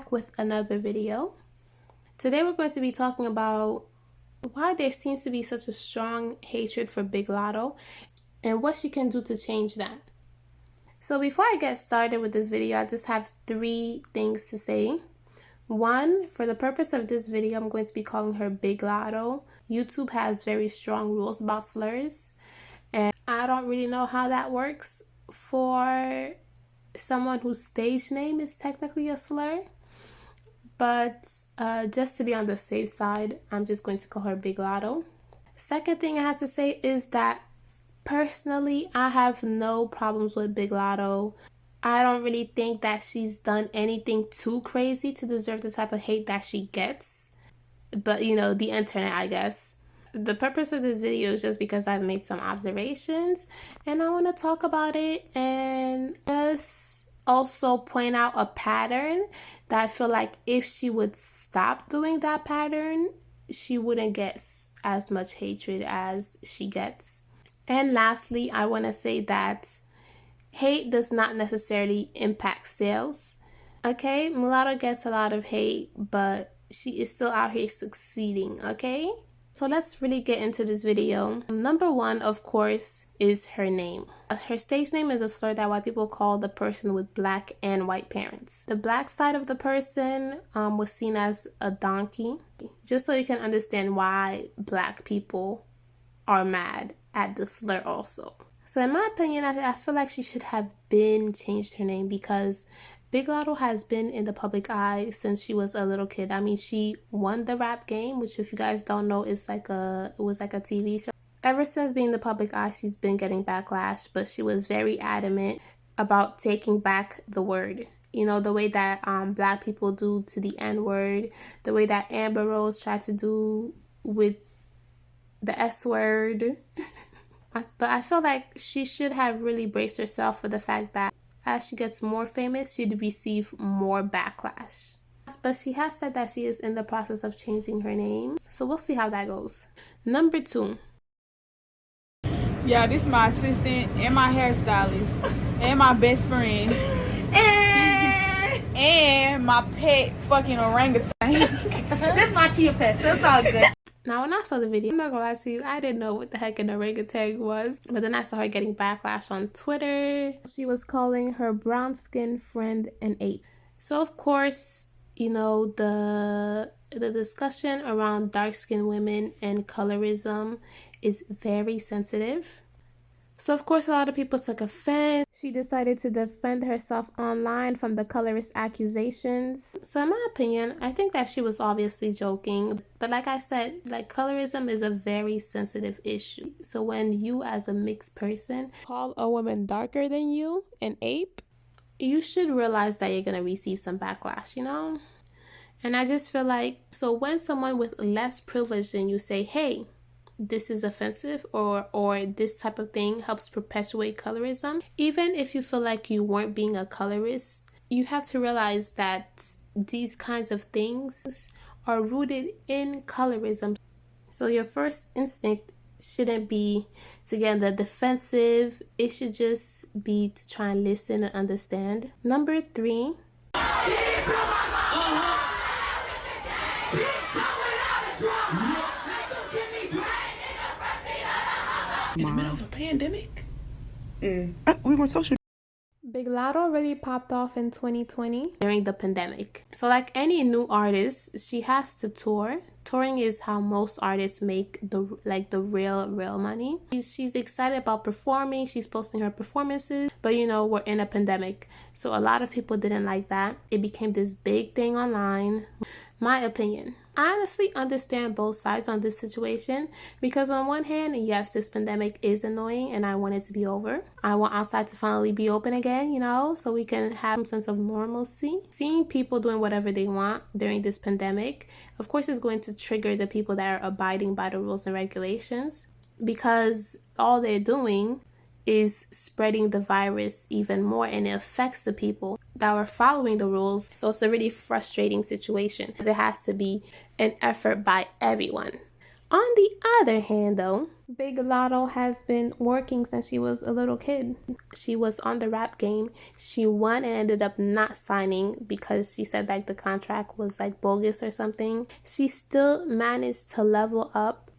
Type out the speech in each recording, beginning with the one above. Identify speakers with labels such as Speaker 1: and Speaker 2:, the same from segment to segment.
Speaker 1: back with another video. Today we're going to be talking about why there seems to be such a strong hatred for Big Latto and what she can do to change that. So before I get started with this video, I just have 3 things to say. 1, for the purpose of this video, I'm going to be calling her Big Latto. YouTube has very strong rules about slurs, and I don't really know how that works for someone whose stage name is technically a slur. But just to be on the safe side, I'm just going to call her Big Latto. Second thing I have to say is that personally, I have no problems with Big Latto. I don't really think that she's done anything too crazy to deserve the type of hate that she gets. But, you know, the internet, I guess. The purpose of this video is just because I've made some observations and I want to talk about it and just also point out a pattern that I feel like if she would stop doing that pattern, she wouldn't get as much hatred as she gets. And lastly, I want to say that hate does not necessarily impact sales. Okay, Mulatto gets a lot of hate, but she is still out here succeeding, okay? So let's really get into this video. Number 1, of course, is her name. Her stage name is a slur that white people call the person with black and white parents. The black side of the person was seen as a donkey, just so you can understand why black people are mad at the slur also. So in my opinion, I feel like she should have been changed her name because Big Latto has been in the public eye since she was a little kid. I mean, she won the rap game, which if you guys don't know, it was like a TV show. Ever since being in the public eye, she's been getting backlash, but she was very adamant about taking back the word. You know, the way that black people do to the N-word, the way that Amber Rose tried to do with the S-word. But I feel like she should have really braced herself for the fact that as she gets more famous, she'd receive more backlash. But she has said that she is in the process of changing her name, so we'll see how that goes. Number 2.
Speaker 2: Yeah, this is my assistant and my hairstylist and my best friend and my pet fucking orangutan.
Speaker 3: This is my chia pet, so it's all good.
Speaker 1: Now, when I saw the video, I'm not gonna lie to you, I didn't know what the heck an orangutan was. But then I saw her getting backlash on Twitter. She was calling her brown-skinned friend an ape. So, of course, you know, the discussion around dark-skinned women and colorism is very sensitive. So, of course, a lot of people took offense. She decided to defend herself online from the colorist accusations. So, in my opinion, I think that she was obviously joking. But like I said, like, colorism is a very sensitive issue. So, when you as a mixed person call a woman darker than you an ape, you should realize that you're going to receive some backlash, you know? And I just feel like, so when someone with less privilege than you say, hey, this is offensive or this type of thing helps perpetuate colorism, even if you feel like you weren't being a colorist, you have to realize that these kinds of things are rooted in colorism. So your first instinct shouldn't be to get on the defensive. It should just be to try and listen and understand. Number 3.
Speaker 4: In the middle of a pandemic? We were social.
Speaker 1: Big Latto really popped off in 2020 during the pandemic. So like any new artist, she has to tour. Touring is how most artists make the real money. She's excited about performing. She's posting her performances. But you know, we're in a pandemic. So a lot of people didn't like that. It became this big thing online. My opinion. I honestly understand both sides on this situation because on one hand, yes, this pandemic is annoying and I want it to be over. I want outside to finally be open again, you know, so we can have some sense of normalcy. Seeing people doing whatever they want during this pandemic, of course, is going to trigger the people that are abiding by the rules and regulations because all they're doing is spreading the virus even more, and it affects the people that were following the rules. So it's a really frustrating situation because it has to be an effort by everyone. On the other hand, though, Big Latto has been working since she was a little kid. She was on the rap game. She won and ended up not signing because she said like the contract was like bogus or something. She still managed to level up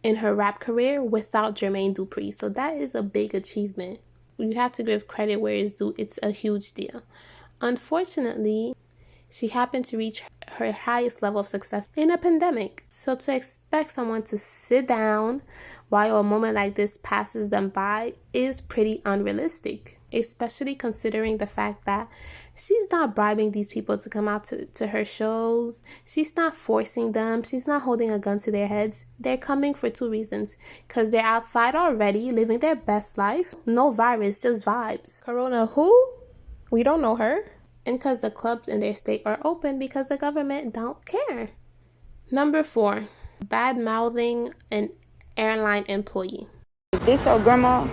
Speaker 1: in her rap career without Jermaine Dupri. So that is a big achievement. You have to give credit where it's due. It's a huge deal. Unfortunately, she happened to reach her highest level of success in a pandemic. So to expect someone to sit down while a moment like this passes them by is pretty unrealistic, especially considering the fact that she's not bribing these people to come out to her shows. She's not forcing them. She's not holding a gun to their heads. They're coming for two reasons. Because they're outside already, living their best life. No virus, just vibes. Corona who? We don't know her. And because the clubs in their state are open because the government don't care. Number 4, bad mouthing an airline employee.
Speaker 2: Is this your grandma?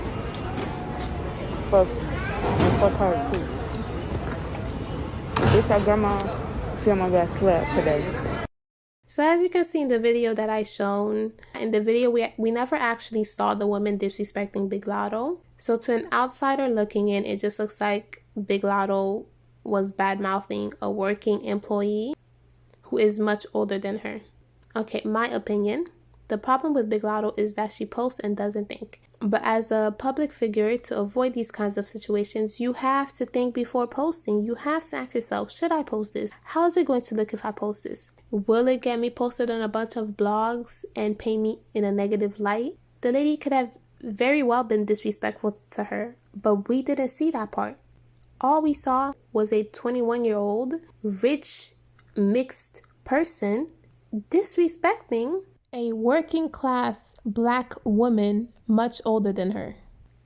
Speaker 2: Fuck her too. Is this your grandma? She almost got slapped today.
Speaker 1: So as you can see in the video that I shown, in the video we never actually saw the woman disrespecting Big Latto. So to an outsider looking in, it just looks like Big Latto was bad-mouthing a working employee who is much older than her. Okay, my opinion. The problem with Big Latto is that she posts and doesn't think. But as a public figure, to avoid these kinds of situations, you have to think before posting. You have to ask yourself, should I post this? How is it going to look if I post this? Will it get me posted on a bunch of blogs and paint me in a negative light? The lady could have very well been disrespectful to her, but we didn't see that part. All we saw was a 21-year-old, rich, mixed person disrespecting a working class black woman much older than her.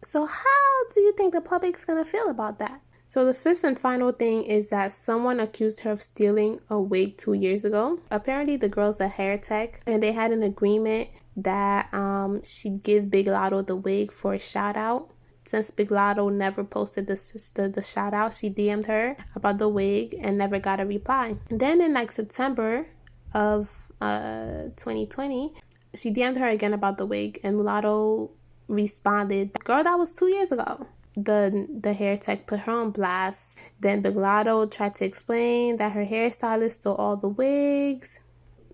Speaker 1: So how do you think the public's gonna feel about that? So the 5th and final thing is that someone accused her of stealing a wig 2 years ago. Apparently the girl's a hair tech and they had an agreement that she'd give Big Latto the wig for a shout out. Since Big Latto never posted the shout out, she DM'd her about the wig and never got a reply. And then in like September of 2020, she DM'd her again about the wig and Mulatto responded, "Girl, that was 2 years ago." The hair tech put her on blast. Then Big Latto tried to explain that her hairstylist stole all the wigs.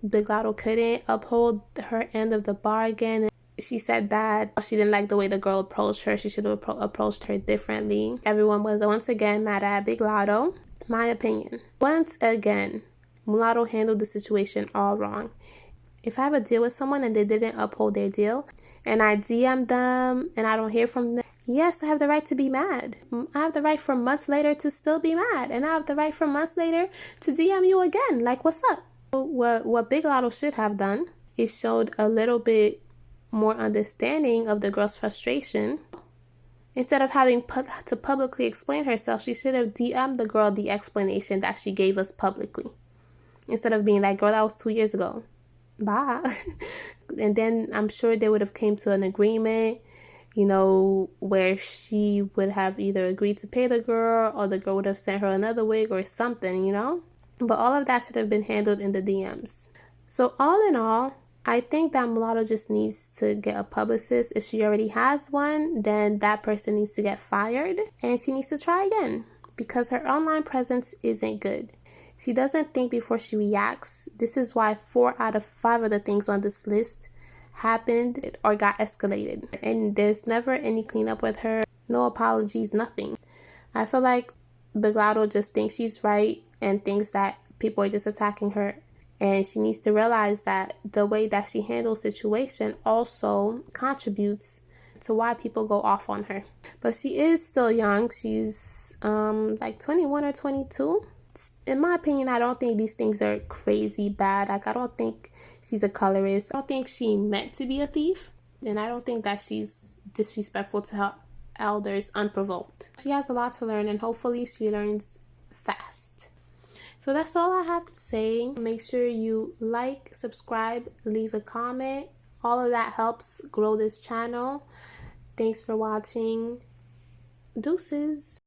Speaker 1: Big Latto couldn't uphold her end of the bargain. She said that she didn't like the way the girl approached her. She should have approached her differently. Everyone was once again mad at Big Latto. My opinion. Once again, Mulatto handled the situation all wrong. If I have a deal with someone and they didn't uphold their deal, and I DM them and I don't hear from them, yes, I have the right to be mad. I have the right for months later to still be mad. And I have the right for months later to DM you again. Like, what's up? What Big Latto should have done is showed a little bit more understanding of the girl's frustration. Instead of having to publicly explain herself, she should have DM'd the girl the explanation that she gave us publicly. Instead of being like, girl, that was 2 years ago. Bye. And then I'm sure they would have came to an agreement, you know, where she would have either agreed to pay the girl or the girl would have sent her another wig or something, you know. But all of that should have been handled in the DMs. So all in all, I think that Mulatto just needs to get a publicist. If she already has one, then that person needs to get fired and she needs to try again because her online presence isn't good. She doesn't think before she reacts. This is why 4 out of 5 of the things on this list happened or got escalated. And there's never any cleanup with her. No apologies, nothing. I feel like Big Latto just thinks she's right and thinks that people are just attacking her. And she needs to realize that the way that she handles situation also contributes to why people go off on her. But she is still young. She's like 21 or 22. In my opinion, I don't think these things are crazy bad. Like, I don't think she's a colorist. I don't think she meant to be a thief. And I don't think that she's disrespectful to her elders unprovoked. She has a lot to learn and hopefully she learns fast. So that's all I have to say. Make sure you like, subscribe, leave a comment. All of that helps grow this channel. Thanks for watching. Deuces.